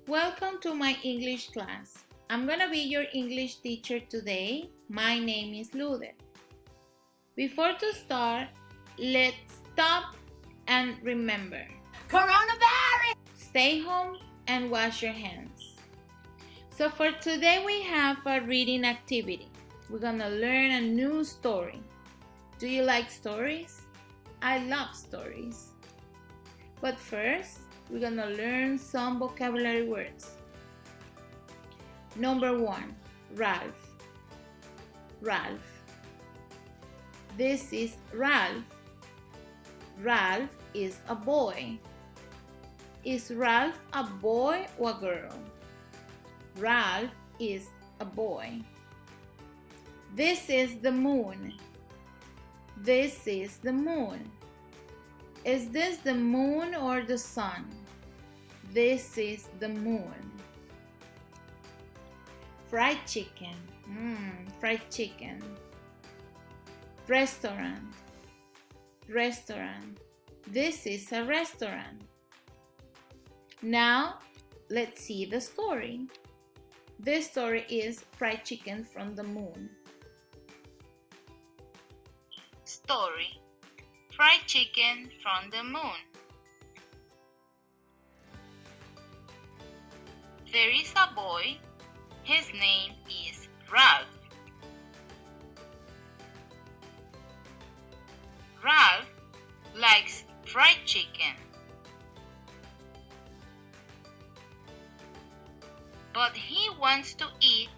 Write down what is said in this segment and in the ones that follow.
Welcome to my English class. I'm gonna be your English teacher today. My name is Luder. Before to start, let's stop and remember. Coronavirus! Stay home and wash your hands. So for today we have a reading activity. We're gonna learn a new story. Do you like stories? I love stories. But first, we're gonna learn some vocabulary words. Number 1, Ralph. Ralph. This is Ralph. Ralph is a boy. Is Ralph a boy or a girl? Ralph is a boy. This is the moon. This is the moon. Is this the moon or the sun? This is the moon. Fried chicken. Fried chicken. Restaurant. Restaurant. This is a restaurant. Now, let's see the story. This story is fried chicken from the moon. Story: Fried chicken from the moon. There is a boy. His name is Ralph. Ralph likes fried chicken. But he wants to eat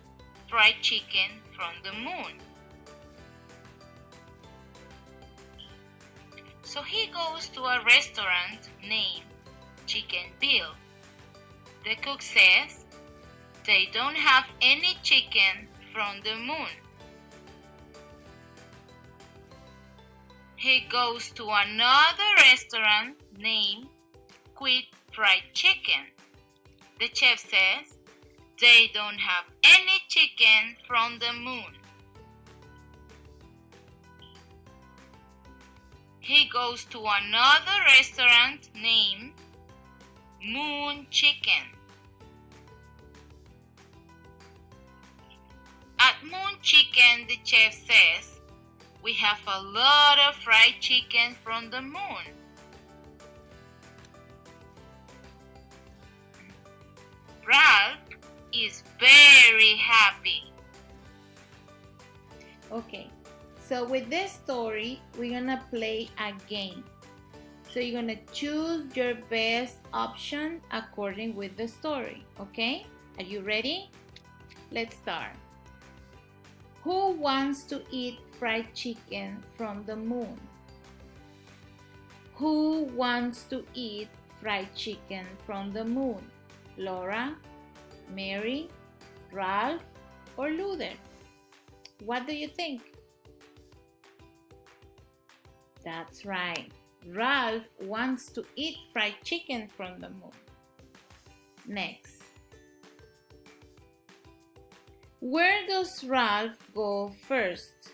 fried chicken from the moon. So he goes to a restaurant named Chicken Bill. The cook says they don't have any chicken from the moon. He goes to another restaurant named Quick Fried Chicken. The chef says they don't have any chicken from the moon. He goes to another restaurant named Moon Chicken. At Moon Chicken, the chef says, we have a lot of fried chicken from the moon. Ralph is very happy. Okay, so with this story, we're gonna play a game. So you're gonna choose your best option according with the story, okay? Are you ready? Let's start. Who wants to eat fried chicken from the moon? Who wants to eat fried chicken from the moon? Laura, Mary, Ralph, or Luder? What do you think? That's right. Ralph wants to eat fried chicken from the moon. Next. Where does Ralph go first?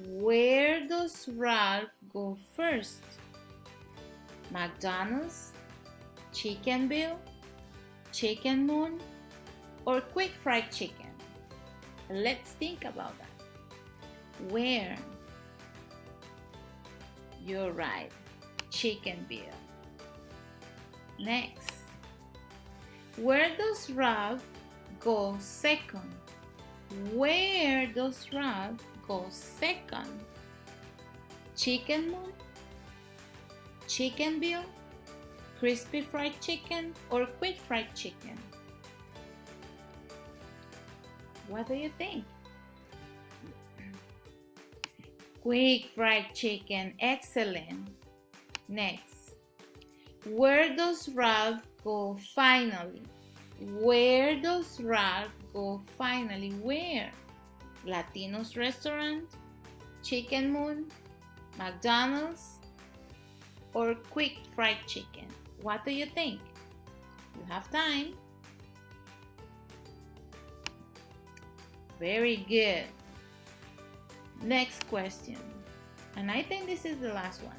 Where does Ralph go first? McDonald's, Chicken Bill, Chicken Moon, or Quick Fried Chicken? Let's think about that. Where? You're right. Chicken Bill. Next. Where does Ralph go second? Where does Ralph go second? Chicken Moon, Chicken Bill, Crispy Fried Chicken, or Quick Fried Chicken? What do you think? Quick Fried Chicken, excellent. Next, where does Ralph go finally? Where does Ralph go finally? Where? Latino's restaurant, Chicken Moon, McDonald's, or Quick Fried Chicken? What do you think? You have time. Very good. Next question. And I think this is the last one.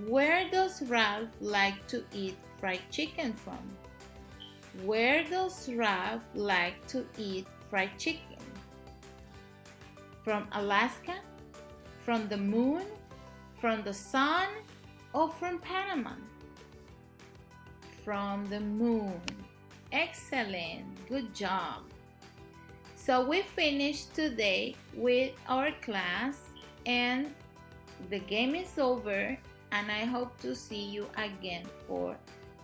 Where does Ralph like to eat fried chicken from? Where does Ralph like to eat fried chicken? From Alaska? From the moon? From the sun? Or from Panama? From the moon. Excellent. Good job. So we finished today with our class and the game is over, and I hope to see you again for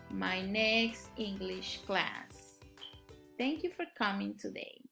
my next English class. Thank you for coming today.